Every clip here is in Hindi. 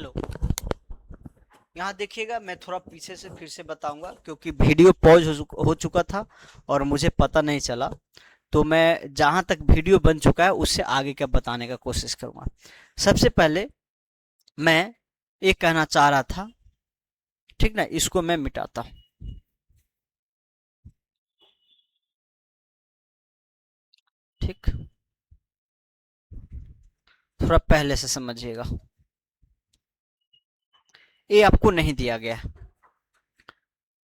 हेलो, यहाँ देखिएगा। मैं थोड़ा पीछे से फिर से बताऊंगा क्योंकि वीडियो पॉज हो चुका था और मुझे पता नहीं चला। तो मैं जहां तक वीडियो बन चुका है उससे आगे का बताने का कोशिश करूंगा। सबसे पहले मैं ये कहना चाह रहा था, ठीक ना, इसको मैं मिटाता हूं। ठीक, थोड़ा पहले से समझिएगा। ये आपको नहीं दिया गया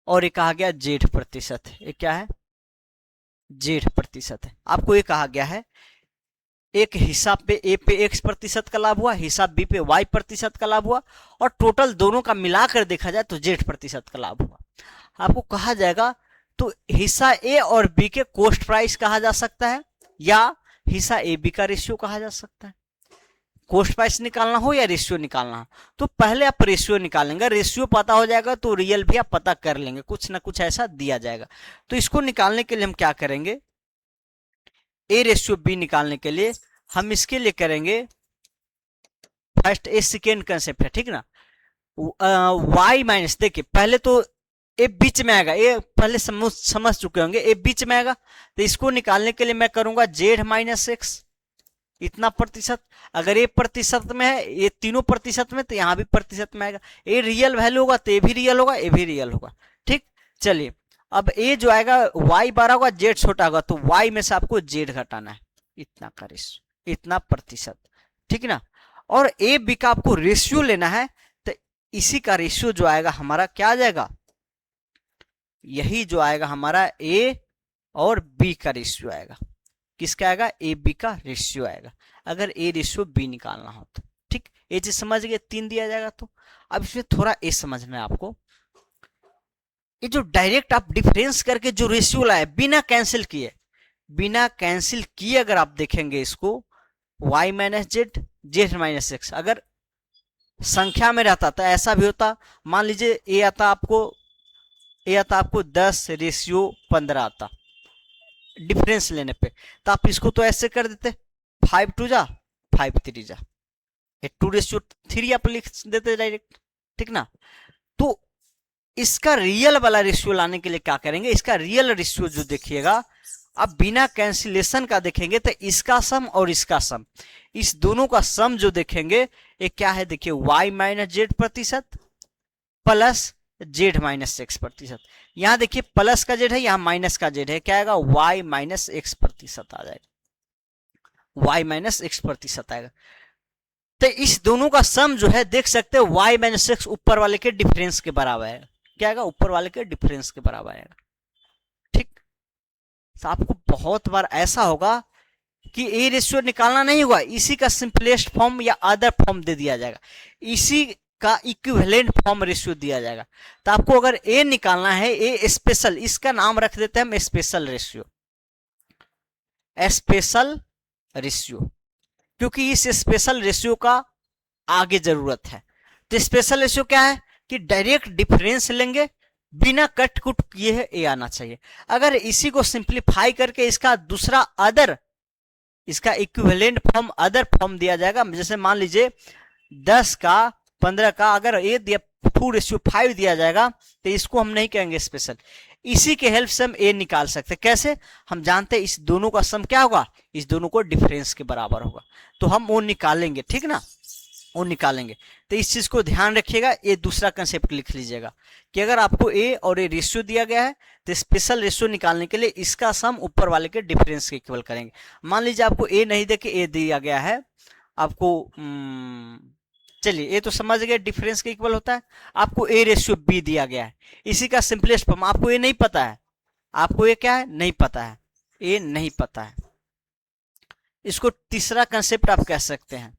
और ये कहा गया 0% ये क्या है? 0% है। आपको ये कहा गया है एक हिसाब पे ए पे x% का लाभ हुआ, हिसाब बी पे y% का लाभ हुआ, और टोटल दोनों का मिलाकर देखा जाए तो 0% का लाभ हुआ। आपको कहा जाएगा तो हिस्सा ए और बी के कॉस्ट प्राइस कहा जा सकता है या हिस्सा ए बी का रेशियो कहा जा सकता है। कॉस्ट प्राइस निकालना हो या रेशियो निकालना हो तो पहले आप रेशियो निकालेंगे। रेशियो पता हो जाएगा तो रियल भी आप पता कर लेंगे, कुछ ना कुछ ऐसा दिया जाएगा। तो इसको निकालने के लिए हम क्या करेंगे, ए रेशियो बी निकालने के लिए हम इसके लिए करेंगे फर्स्ट ए सेकेंड कंसेप्ट है, ठीक ना। वाई माइनस, देखिए पहले तो ए बीच में आएगा, ये पहले समझ चुके होंगे, ए बीच में आएगा। तो इसको निकालने के लिए मैं करूंगा जेड माइनस एक्स इतना प्रतिशत। अगर ये प्रतिशत में है, ये तीनों प्रतिशत में, तो यहां भी प्रतिशत में आएगा। ये रियल वैल्यू होगा तो ये भी रियल होगा, ये भी रियल होगा। ठीक, चलिए अब ए जो आएगा y बड़ा होगा, जेड छोटा होगा, तो y में से आपको जेड घटाना है, इतना का रेशियो, इतना प्रतिशत, ठीक ना। और ए बी का आपको रेशियो लेना है, तो इसी का रेशियो जो आएगा हमारा क्या आ जाएगा, यही जो आएगा हमारा ए और बी का रेशियो आएगा। किसका आएगा? ए बी का रेशियो आएगा, अगर ए रेशियो बी निकालना हो तो। ठीक, ये चीज समझ गए, 3 दिया जाएगा। तो अब इसमें थोड़ा ए समझना है आपको। ये जो डायरेक्ट आप डिफरेंस करके जो रेशियो लाए बिना कैंसिल किए, बिना कैंसिल किए अगर आप देखेंगे इसको, y minus Z, Z minus x, अगर संख्या में रहता तो ऐसा भी होता। मान लीजिए ये आता आपको 10:15 आता डिफरेंस लेने पे, तो आप इसको तो ऐसे कर देते 5 2 जा 5 3 जा, 2:3 आप लिख देते डायरेक्ट, ठीक ना। तो इसका रियल वाला रेशियो लाने के लिए क्या करेंगे, इसका रियल रेशियो जो देखिएगा, अब बिना कैंसिलेशन का देखेंगे तो इसका सम और इसका सम, इस दोनों का सम जो देखेंगे ये क्या है, देखिए y माइनस जेड प्रतिशत प्लस जेड माइनस एक्स प्रतिशत। यहां देखिए प्लस का जेड है, यहां माइनस का जेड है, क्या आएगा y माइनस एक्स प्रतिशत आ जाएगा, y माइनस एक्स प्रतिशत आएगा। तो इस दोनों का सम जो है देख सकते हैं y माइनस एक्स ऊपर वाले के डिफरेंस के बराबर है, क्या आएगा, ऊपर वाले के डिफरेंस के बराबर आएगा। ठीक, तो आपको बहुत बार ऐसा होगा कि ए रेशियो निकालना नहीं होगा, इसी का सिंपलेस्ट फॉर्म या अदर फॉर्म दे दिया जाएगा, इसी का इक्विवेलेंट फॉर्म रेशियो दिया जाएगा। तो आपको अगर ए निकालना है, ए स्पेशल, इसका नाम रख देते हैं हम स्पेशल रेशियो, स्पेशल रेशियो, क्योंकि इस स्पेशल रेशियो का आगे जरूरत है। तो स्पेशल रेशियो क्या है कि डायरेक्ट डिफरेंस लेंगे, बिना कट कुट किए है ए आना चाहिए। अगर इसी को सिंप्लीफाई करके इसका दूसरा अदर, इसका इक्विवेलेंट फॉर्म अदर फॉर्म दिया जाएगा, जैसे मान लीजिए 10 का 15 का अगर ए दिया 2:5 दिया जाएगा, तो इसको हम नहीं कहेंगे स्पेशल। इसी के हेल्प से हम ए निकाल सकते हैं। कैसे? हम जानते हैं इस दोनों का सम क्या होगा, इस दोनों को डिफरेंस के बराबर होगा, तो हम वो निकालेंगे, ठीक ना, वो निकालेंगे। तो इस चीज को ध्यान रखिएगा, ये दूसरा कंसेप्ट लिख लीजिएगा कि अगर आपको ए और ए रेशियो दिया गया है तो स्पेशल रेशियो निकालने के लिए इसका सम ऊपर वाले के डिफरेंस के इक्वल करेंगे। मान लीजिए आपको ए नहीं दे के ए दिया गया है आपको, चलिए ये तो समझ गए डिफरेंस के इक्वल होता है। आपको ए रेशियो बी दिया गया है, इसी का सिंपलेस्ट फॉर्म, आपको ये नहीं पता है, आपको ये क्या है, नहीं पता है, ये नहीं पता है, इसको तीसरा कंसेप्ट आप कह सकते हैं।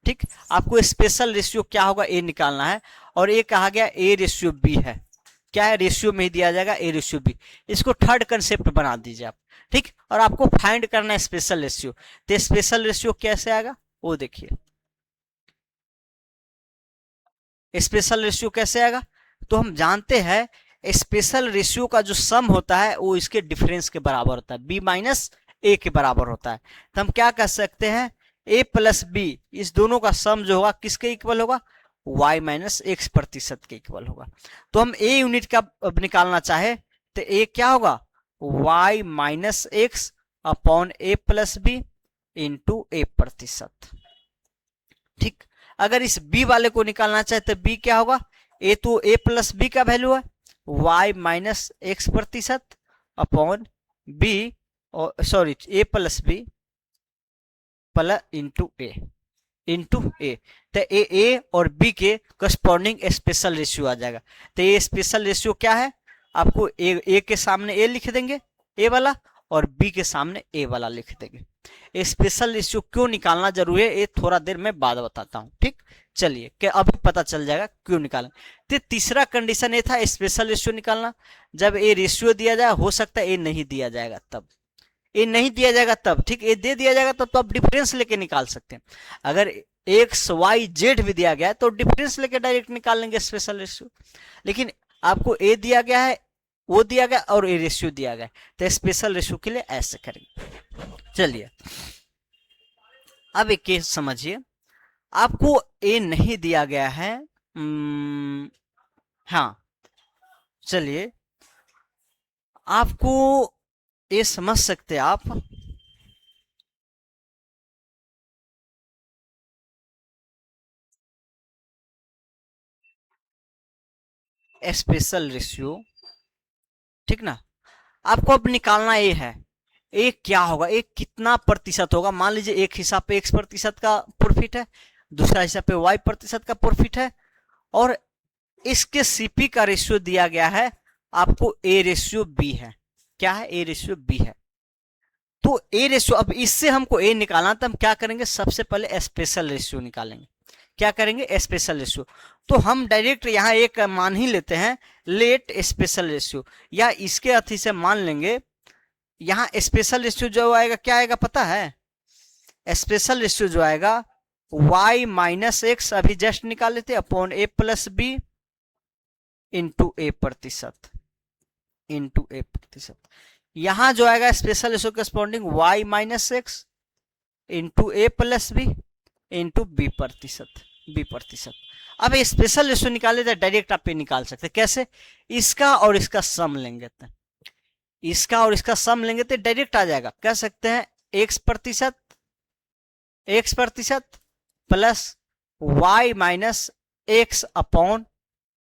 ठीक, आपको स्पेशल रेशियो क्या होगा ए निकालना है, और ये कहा गया ए रेशियो बी है, क्या है, रेशियो में ही दिया जाएगा ए रेशियो बी, इसको थर्ड कंसेप्ट बना दीजिए आप। ठीक, और आपको फाइंड करना है स्पेशल रेशियो। तो स्पेशल रेशियो कैसे आएगा वो देखिए, स्पेशल रेशियो कैसे आएगा, तो हम जानते हैं स्पेशल रेशियो का जो सम होता है वो इसके डिफरेंस के बराबर होता है, बी माइनस ए के बराबर होता है। तो हम क्या कह सकते हैं, ए प्लस बी, इस दोनों का सम जो होगा किसके इक्वल होगा, y माइनस एक्स प्रतिशत के इक्वल होगा। तो हम a यूनिट का अब निकालना चाहे तो a क्या होगा, y minus x upon a plus B into a प्रतिशत। ठीक, अगर इस b वाले को निकालना चाहे तो b क्या होगा, a तो a प्लस बी का वैल्यू है, y माइनस एक्स प्रतिशत अपॉन b और sorry a plus B plus into A. तो ए और बी के करस्पॉन्डिंग स्पेशल रेशियो आ जाएगा। तो ये स्पेशल रेशियो क्या है, आपको ए के सामने ए लिख देंगे ए वाला, और बी के सामने ए वाला लिख देंगे। स्पेशल रेशियो क्यों निकालना जरूरी है ये थोड़ा देर में बाद बताता हूं। ठीक, चलिए कि अभी पता चल जाएगा क्यों निकालना। तो तीसरा कंडीशन ये था स्पेशल रेशियो निकालना, जब ए रेशियो दिया जाए, हो सकता है ए नहीं दिया जाएगा तब, ए नहीं दिया जाएगा तब, ठीक, ए दे दिया जाएगा तब तो आप डिफरेंस लेके निकाल सकते हैं। अगर एक्स वाई जेड भी दिया गया है तो डिफरेंस लेके डायरेक्ट निकाल लेंगे स्पेशल रेशियो। लेकिन आपको ए दिया गया है, वो दिया गया और ए रेशियो दिया गया, तो स्पेशल रेशियो के लिए ऐसे करेंगे। चलिए अब एक केस समझिए, आपको ए नहीं दिया गया है, हाँ चलिए आपको ये समझ सकते हैं आप, स्पेशल रेशियो, ठीक ना। आपको अब निकालना ये है, एक क्या होगा, एक कितना प्रतिशत होगा। मान लीजिए एक हिस्सा पे x प्रतिशत का प्रॉफिट है, दूसरा हिस्सा पे y प्रतिशत का प्रॉफिट है, और इसके सीपी का रेशियो दिया गया है आपको a रेशियो b है। क्या है, a रेशियो b है। तो a रेशियो, अब इससे हमको a निकालना, तो हम क्या करेंगे, सबसे पहले स्पेशल रेशियो निकालेंगे। क्या करेंगे, स्पेशल रेशियो। तो हम डायरेक्ट यहाँ एक मान ही लेते हैं, लेट स्पेशल रेशियो, या इसके अथी से मान लेंगे। यहाँ स्पेशल रेशियो जो आएगा क्या आएगा पता है, स्पेशल रेशियो जो आएगा y माइनस एक्स, अभी जस्ट निकाल लेते, upon a plus B into A प्रतिशत, इंटू ए प्रतिशत। यहां जो आएगा special ratio corresponding y minus X into A plus B into B प्रतिशत। अब स्पेशल रेशियो निकाले तो डायरेक्ट आप ये निकाल सकते हैं। कैसे, इसका और इसका सम लेंगे, इसका और इसका सम लेंगे तो डायरेक्ट आ जाएगा। कह सकते हैं x प्रतिशत plus y minus x upon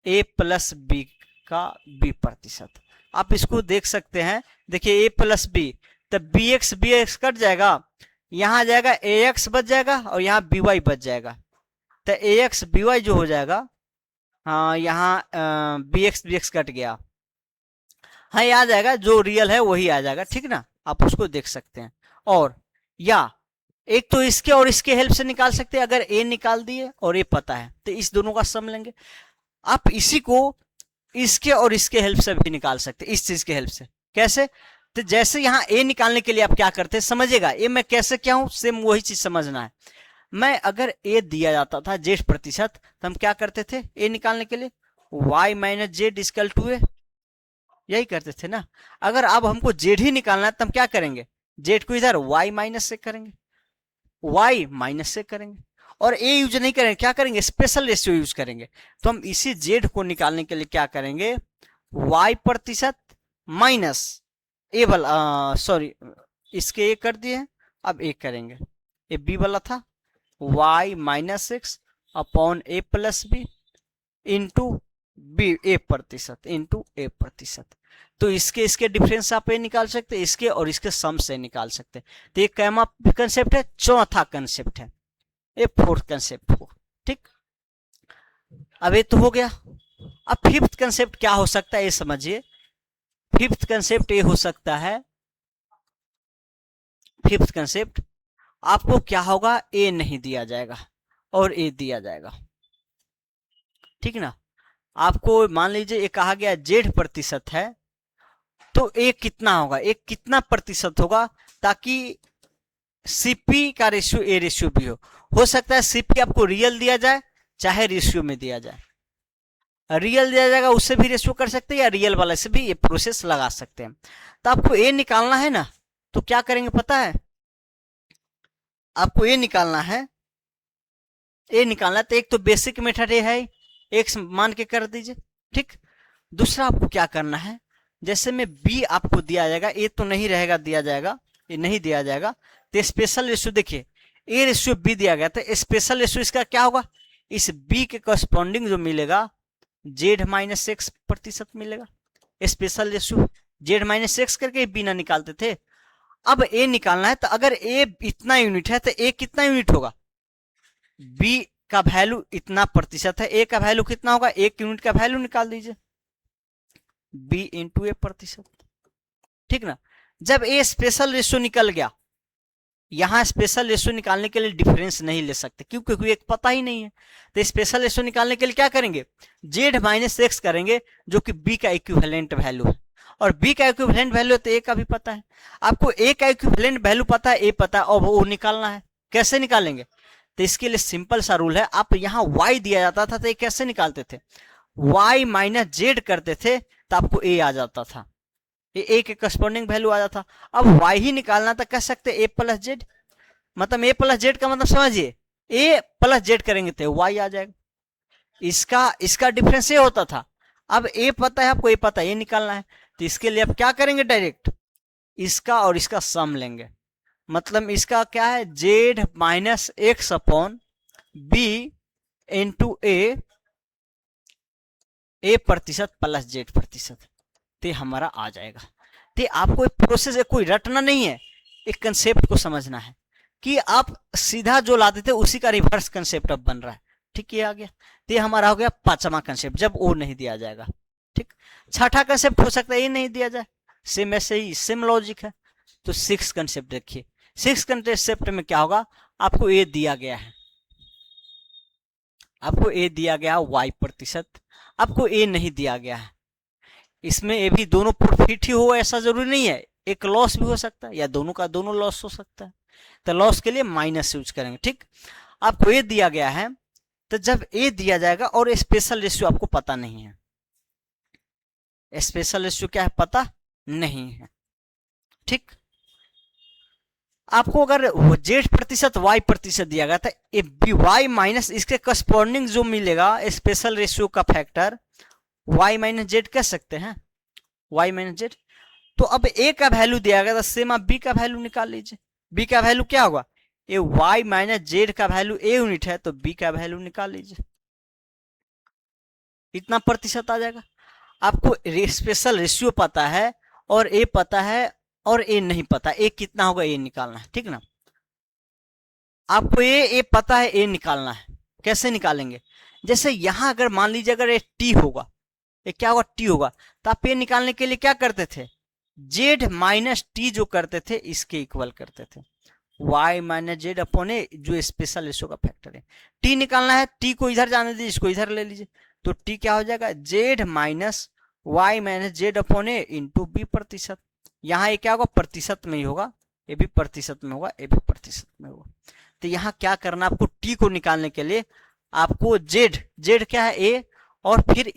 a plus B का b प्रतिशत। आप इसको देख सकते हैं, देखिए a प्लस बी, तो बी एक्स कट जाएगा, यहां आ जाएगा ax बच जाएगा और यहाँ by बच जाएगा। तो ax by जो हो जाएगा, हाँ यहाँ bx कट गया, हाँ ये आ जाएगा, जो रियल है वही आ जाएगा, ठीक ना। आप उसको देख सकते हैं। और या एक तो इसके और इसके हेल्प से निकाल सकते हैं, अगर a निकाल दिए और a पता है तो इस दोनों का सम लेंगे। आप इसी को इसके और इसके हेल्प से भी निकाल सकते हैं, इस चीज के हेल्प से। कैसे, तो जैसे यहाँ a निकालने के लिए आप क्या करते हैं समझिएगा, ए मैं कैसे क्या हूं, सेम वही चीज समझना है। मैं अगर a दिया जाता था जेड प्रतिशत, तो हम क्या करते थे a निकालने के लिए, y minus Z equal to A, यही करते थे ना। अगर अब हमको जेड ही निकालना है तो हम क्या करेंगे, जेड को इधर y माइनस से करेंगे, y माइनस से करेंगे, और a यूज नहीं करेंगे, क्या करेंगे, स्पेशल रेशियो यूज करेंगे। तो हम इसी जेड को निकालने के लिए क्या करेंगे, y प्रतिशत माइनस ए वाला, सॉरी इसके ए कर दिए, अब ए करेंगे, ए बी वाला था, y माइनस एक्स अपॉन ए प्लस बी इंटू बी ए प्रतिशत। तो इसके डिफरेंस आप ये निकाल सकते हैं, इसके और इसके सम से निकाल सकते हैं। तो ये कैमा कंसेप्ट है, चौथा कंसेप्ट है, ये फोर्थ कंसेप्ट हो। ठीक, अब ये तो हो गया। अब फिफ्थ कंसेप्ट क्या हो सकता है ये समझिए। फिफ्थ कंसेप्ट ये हो सकता है, फिफ्थ कंसेप्ट आपको क्या होगा, ए नहीं दिया जाएगा और ए दिया जाएगा, ठीक ना। आपको मान लीजिए ये कहा गया जेड प्रतिशत है, तो ए कितना होगा, ए कितना प्रतिशत होगा, ताकि सीपी का रेशियो ए रेशियो भी हो सकता है सीपी आपको रियल दिया जाए चाहे रेशियो में दिया जाए, रियल दिया जाएगा उससे भी रेशियो कर सकते हैं, या रियल वाले से भी ये प्रोसेस लगा सकते हैं। तो आपको ए निकालना है ना, तो क्या करेंगे पता है, आपको ए निकालना है ए निकालना है, तो एक तो बेसिक मेथड ए है, एक्स मान के कर दीजिए। ठीक, दूसरा आपको क्या करना है, जैसे में बी आपको दिया जाएगा, ए तो नहीं रहेगा, दिया जाएगा, ये नहीं दिया जाएगा, तो स्पेशल रेशियो देखिए ए रेशियो बी दिया गया, तो स्पेशल रेशियो इसका क्या होगा, इस बी के करस्पॉन्डिंग जो मिलेगा जेड माइनस एक्स प्रतिशत मिलेगा। Special ratio Z minus x करके बी ना निकालते थे, अब ए निकालना है, तो अगर ए इतना यूनिट है तो ए कितना यूनिट होगा, बी का वैल्यू इतना प्रतिशत है, ए का वैल्यू कितना होगा, एक यूनिट का वैल्यू निकाल दीजिए, बी इंटू ए प्रतिशत। ठीक ना, जब ए स्पेशल रेशियो निकल गया, यहां स्पेशल रेशियो निकालने के लिए डिफरेंस नहीं ले सकते क्योंकि एक पता ही नहीं है, तो स्पेशल रेशियो निकालने के लिए क्या करेंगे, जेड माइनस एक्स करेंगे, जो कि बी का इक्विवेलेंट वैल्यू है, और बी का इक्विवेलेंट वैल्यू तो ए का भी पता है, आपको ए का इक्विवेलेंट वैल्यू पता है, ए पता है, और वो निकालना है, कैसे निकालेंगे, तो इसके लिए सिंपल सा रूल है, आप यहाँ y दिया जाता था तो ये कैसे निकालते थे, y माइनस जेड करते थे तो आपको a आ जाता था, ये a के करस्पॉन्डिंग वैल्यू आ जाता, अब y ही निकालना था, कह सकते a प्लस जेड, मतलब a प्लस जेड का मतलब समझिए, a प्लस जेड करेंगे तो y आ जाएगा, इसका डिफरेंस ये होता था, अब a पता है आपको, a पता है, ये निकालना है, तो इसके लिए आप क्या करेंगे, डायरेक्ट इसका और इसका सम लेंगे, मतलब इसका क्या है, Z minus x upon B into A प्रतिशत प्लस जेड प्रतिशत, तो हमारा आ जाएगा। तो आपको एक प्रोसेस है, कोई रटना नहीं है, एक कंसेप्ट को समझना है कि आप सीधा जो लाते थे उसी का रिवर्स कंसेप्ट अब बन रहा है। ठीक, ये आ गया, तो ये हमारा हो गया पांचवा कंसेप्ट, जब ओ नहीं दिया जाएगा। ठीक, छठा कंसेप्ट हो सकता है ये नहीं दिया जाए, सेम ऐसे ही सेम लॉजिक है। तो सिक्स कंसेप्ट देखिए, सिक्स कंसेप्ट में क्या होगा, आपको ए दिया गया है, आपको ए दिया गया वाई प्रतिशत, आपको ए नहीं दिया गया है, इसमें ए भी दोनों प्रॉफिट ही हो ऐसा जरूरी नहीं है, एक लॉस भी हो सकता है या दोनों का दोनों लॉस हो सकता है, तो लॉस के लिए माइनस यूज करेंगे। ठीक, आपको ए दिया गया है, तो जब ए दिया जाएगा और स्पेशल रेशियो आपको पता नहीं है, स्पेशल रेशियो क्या है पता नहीं है। ठीक, आपको अगर जेड प्रतिशत वाई प्रतिशत दिया गया था, वाई माइनस इसके करस्पॉन्डिंग जो मिलेगा स्पेशल रेशियो का फैक्टर वाई माइनस जेड कह सकते हैं, वाई माइनस जेड। तो अब ए का वैल्यू दिया गया था, सेम आप बी का वैल्यू निकाल लीजिए, बी का वैल्यू क्या होगा, ये वाई माइनस जेड का वैल्यू ए यूनिट है, तो बी का वैल्यू निकाल लीजिए, इतना प्रतिशत आ जाएगा। आपको स्पेशल रेशियो पता है और ए पता है और ए नहीं पता, ए कितना होगा ए निकालना है। ठीक ना, आपको ए पता है, ए निकालना है, कैसे निकालेंगे, जैसे यहां अगर मान लीजिए अगर ये टी होगा, ये क्या होगा टी होगा, तो आप ए निकालने के लिए क्या करते थे, जेड माइनस टी जो करते थे इसके इक्वल करते थे, y माइनस जेड अपॉन ए जो स्पेशल रेशियो का फैक्टर है। टी निकालना है, टी को इधर जाने दीजिए, इसको इधर ले लीजिए, तो टी क्या हो जाएगा, Z minus Y minus Z upon A into B प्रतिशत, यहाँ ये क्या होगा प्रतिशत में ही होगा, ये भी प्रतिशत में होगा, ये भी प्रतिशत में होगा। तो यहाँ क्या करना, आपको टी को निकालने के लिए आपको जेड क्या है ए, और फिर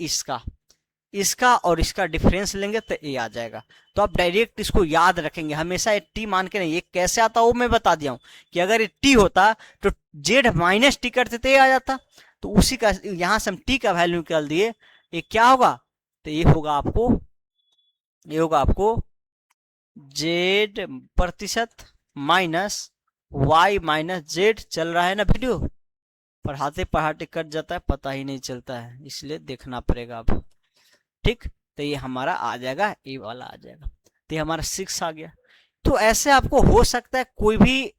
इसका और इसका डिफरेंस लेंगे तो ए आ जाएगा। तो आप डायरेक्ट इसको याद रखेंगे, हमेशा ये टी मान के नहीं, ये कैसे आता वो मैं बता दिया हूं कि अगर ये टी होता तो जेड माइनस टी करते तो ये आ जाता, तो उसी का यहां से हम टी का वैल्यू निकाल दिए, ये क्या होगा, तो ये होगा आपको जेड प्रतिशत माइनस वाई माइनस जेड। चल रहा है ना वीडियो, पढ़ाते पढ़ाते कट जाता है, पता ही नहीं चलता है, इसलिए देखना पड़ेगा अब। ठीक, तो ये हमारा आ जाएगा, ए वाला आ जाएगा, तो ये हमारा 6 आ गया। तो ऐसे आपको हो सकता है कोई भी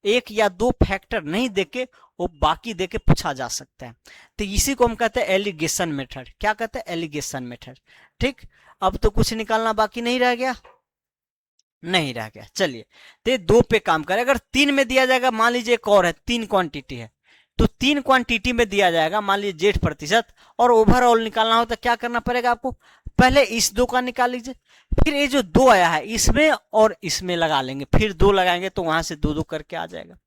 एक या दो फैक्टर नहीं देके वो बाकी देके पूछा जा सकता है, तो इसी को हम कहते हैं एलिगेशन मेथड। क्या कहते हैं, एलिगेशन मेथड। ठीक, अब तो कुछ निकालना बाकी नहीं रह गया, चलिए तो 2 पे काम करें। अगर 3 में दिया जाएगा, मान लीजिए एक और है, 3 क्वांटिटी है, तो 3 क्वांटिटी में दिया जाएगा, मान लीजिए जेड प्रतिशत, और ओवरऑल निकालना हो तो क्या करना पड़ेगा आपको, पहले इस 2 का निकाल लीजिए, फिर ये जो 2 आया है इसमें और इसमें लगा लेंगे, फिर 2 लगाएंगे तो वहां से 2 करके आ जाएगा,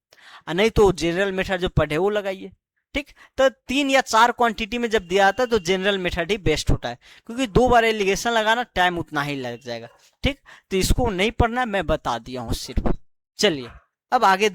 नहीं तो जनरल मेथड जो पढ़े वो लगाइए। ठीक, तो 3 या 4 क्वांटिटी में जब दिया जाता है तो जनरल मेथड ही बेस्ट होता है, क्योंकि 2 बार एलिगेशन लगाना टाइम उतना ही लग जाएगा। ठीक, तो इसको नहीं पढ़ना, मैं बता दिया हूं सिर्फ। चलिए अब आगे